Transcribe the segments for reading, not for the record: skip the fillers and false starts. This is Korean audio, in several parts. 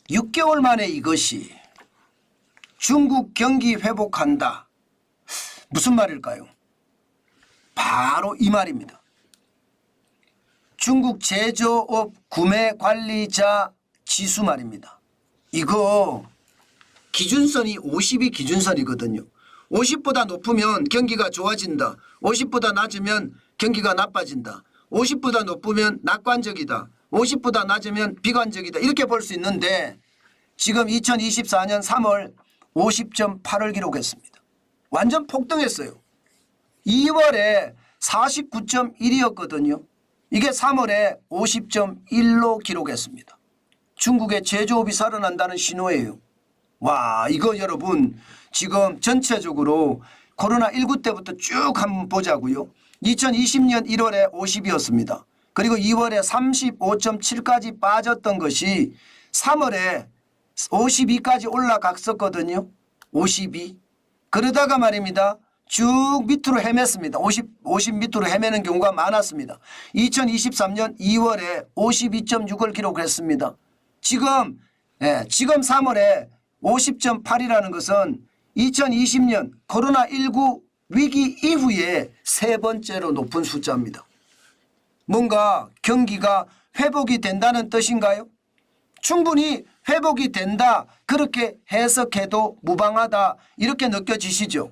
6개월 만에 이것이 중국 경기 회복한다. 무슨 말일까요? 바로 이 말입니다. 중국 제조업 구매관리자 지수 말입니다. 이거 기준선이 50이 기준선이거든요. 50보다 높으면 경기가 좋아진다. 50보다 낮으면 경기가 나빠진다. 50보다 높으면 낙관적이다. 50보다 낮으면 비관적이다. 이렇게 볼 수 있는데 지금 2024년 3월 50.8을 기록했습니다. 완전 폭등했어요. 2월에 49.1이었거든요. 이게 3월에 50.1로 기록했습니다. 중국의 제조업이 살아난다는 신호예요. 와, 이거 여러분 지금 전체적으로 코로나19 때부터 쭉 한번 보자고요. 2020년 1월에 50이었습니다. 그리고 2월에 35.7까지 빠졌던 것이 3월에 52까지 올라갔었거든요. 52. 그러다가 말입니다. 쭉 밑으로 헤맸습니다. 50 밑으로 헤매는 경우가 많았습니다. 2023년 2월에 52.6을 기록했습니다. 지금 3월에 50.8이라는 것은 2020년 코로나19 위기 이후에 세 번째로 높은 숫자입니다. 뭔가 경기가 회복이 된다는 뜻인가요? 충분히 회복이 된다 그렇게 해석해도 무방하다 이렇게 느껴지시죠?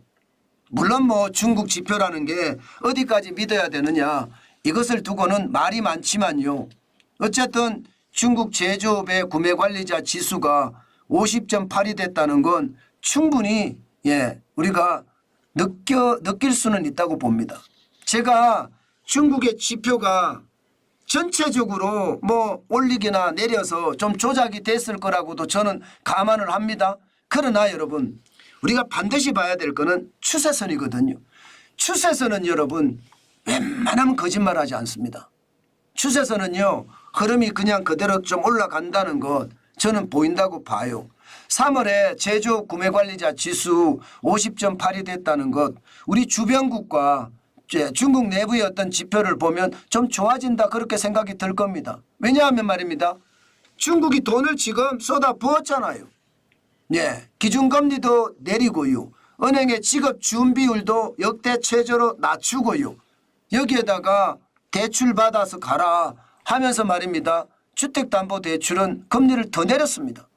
물론 뭐 중국 지표라는 게 어디까지 믿어야 되느냐 이것을 두고는 말이 많지만요. 어쨌든 중국 제조업의 구매관리자 지수가 50.8이 됐다는 건 충분히 우리가 느낄 수는 있다고 봅니다. 제가 중국의 지표가 전체적으로 뭐 올리기나 내려서 좀 조작이 됐을 거라고도 저는 감안을 합니다. 그러나 여러분 우리가 반드시 봐야 될 거는 추세선이거든요. 추세선은 여러분 웬만하면 거짓말하지 않습니다. 추세선은요 흐름이 그냥 그대로 좀 올라간다는 것 저는 보인다고 봐요. 3월에 제조업 구매관리자 지수 50.8이 됐다는 것 우리 주변국과 중국 내부의 어떤 지표를 보면 좀 좋아진다 그렇게 생각이 들 겁니다. 왜냐하면 말입니다. 중국이 돈을 지금 쏟아 부었잖아요. 기준금리도 내리고요. 은행의 지급 준비율도 역대 최저로 낮추고요. 여기에다가 대출 받아서 가라 하면서 말입니다. 주택담보대출은 금리를 더 내렸습니다.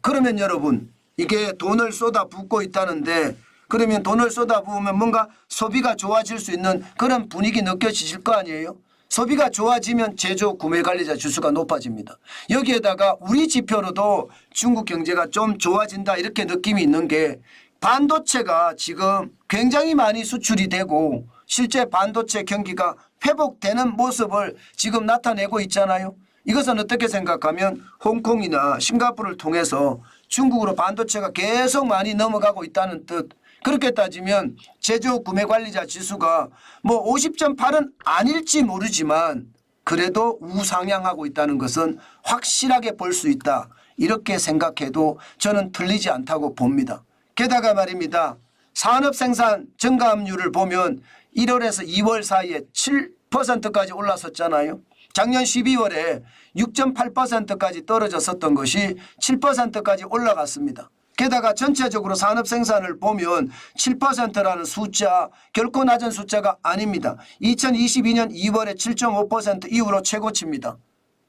그러면 여러분 이게 돈을 쏟아 붓고 있다는데 그러면 돈을 쏟아 부으면 뭔가 소비가 좋아질 수 있는 그런 분위기 느껴지실 거 아니에요? 소비가 좋아지면 제조 구매관리자 지수가 높아집니다. 여기에다가 우리 지표로도 중국 경제가 좀 좋아진다 이렇게 느낌이 있는 게 반도체가 지금 굉장히 많이 수출이 되고 실제 반도체 경기가 회복되는 모습을 지금 나타내고 있잖아요. 이것은 어떻게 생각하면 홍콩이나 싱가포르를 통해서 중국으로 반도체가 계속 많이 넘어가고 있다는 뜻. 그렇게 따지면 제조 구매관리자 지수가 뭐 50.8은 아닐지 모르지만 그래도 우상향하고 있다는 것은 확실하게 볼 수 있다. 이렇게 생각해도 저는 틀리지 않다고 봅니다. 게다가 말입니다. 산업생산 증가압률을 보면 1월에서 2월 사이에 7%까지 올랐었잖아요. 작년 12월에 6.8%까지 떨어졌었던 것이 7%까지 올라갔습니다. 게다가 전체적으로 산업생산을 보면 7%라는 숫자 결코 낮은 숫자가 아닙니다. 2022년 2월에 7.5% 이후로 최고치입니다.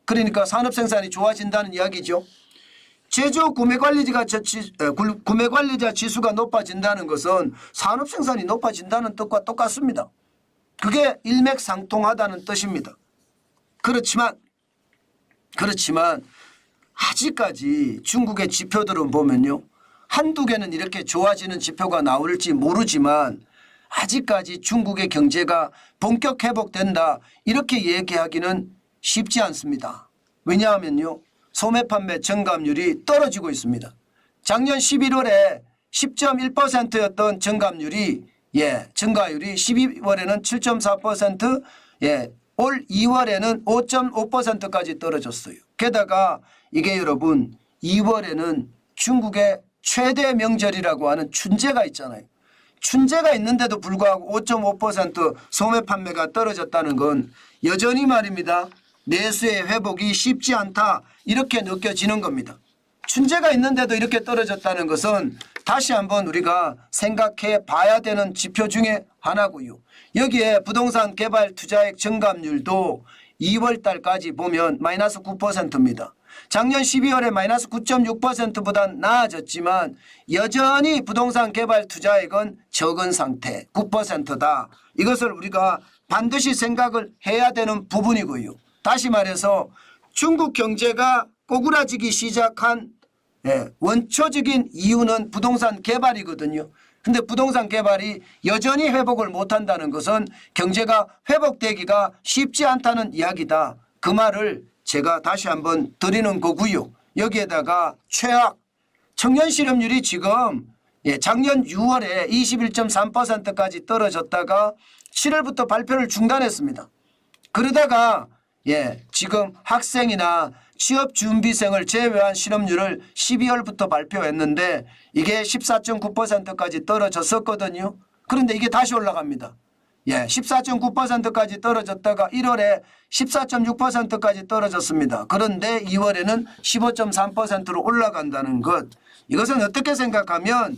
그러니까 산업생산이 좋아진다는 이야기죠. 제조 구매관리자 지수가 높아진다는 것은 산업생산이 높아진다는 뜻과 똑같습니다. 그게 일맥상통하다는 뜻입니다. 그렇지만 아직까지 중국의 지표들은 보면요. 한두 개는 이렇게 좋아지는 지표가 나올지 모르지만 아직까지 중국의 경제가 본격 회복된다 이렇게 얘기하기는 쉽지 않습니다. 왜냐하면요. 소매 판매 증감률이 떨어지고 있습니다. 작년 11월에 10.1%였던 증감률이 증가율이 12월에는 7.4% 올 2월에는 5.5%까지 떨어졌어요. 게다가 이게 여러분 2월에는 중국의 최대 명절이라고 하는 춘제가 있잖아요. 춘제가 있는데도 불구하고 5.5% 소매 판매가 떨어졌다는 건 여전히 말입니다. 내수의 회복이 쉽지 않다 이렇게 느껴지는 겁니다. 춘제가 있는데도 이렇게 떨어졌다는 것은 다시 한번 우리가 생각해 봐야 되는 지표 중에 하나고요. 여기에 부동산 개발 투자액 증감률도 2월 달까지 보면 마이너스 9%입니다. 작년 12월에 마이너스 9.6%보다 나아졌지만 여전히 부동산 개발 투자액은 적은 상태 9%다. 이것을 우리가 반드시 생각을 해야 되는 부분이고요. 다시 말해서 중국 경제가 꼬꾸라지기 시작한 원초적인 이유는 부동산 개발이거든요. 근데 부동산 개발이 여전히 회복을 못한다는 것은 경제가 회복되기가 쉽지 않다는 이야기다. 그 말을 제가 다시 한번 드리는 거고요. 여기에다가 최악 청년 실업률이 지금 작년 6월에 21.3%까지 떨어졌다가 7월부터 발표를 중단했습니다. 그러다가 지금 학생이나 취업준비생을 제외한 실업률을 12월부터 발표했는데 이게 14.9%까지 떨어졌었거든요. 그런데 이게 다시 올라갑니다. 14.9%까지 떨어졌다가 1월에 14.6%까지 떨어졌습니다. 그런데 2월에는 15.3%로 올라간다는 것. 이것은 어떻게 생각하면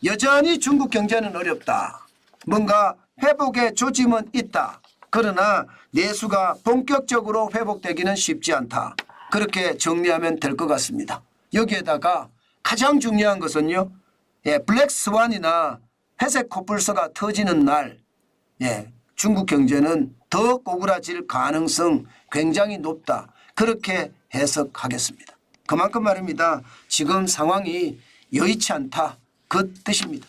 여전히 중국 경제는 어렵다. 뭔가 회복의 조짐은 있다. 그러나 내수가 본격적으로 회복되기는 쉽지 않다. 그렇게 정리하면 될 것 같습니다. 여기에다가 가장 중요한 것은요. 블랙스완이나 회색 코뿔소가 터지는 날 중국 경제는 더 꼬꾸라질 가능성 굉장히 높다. 그렇게 해석하겠습니다. 그만큼 말입니다. 지금 상황이 여의치 않다. 그 뜻입니다.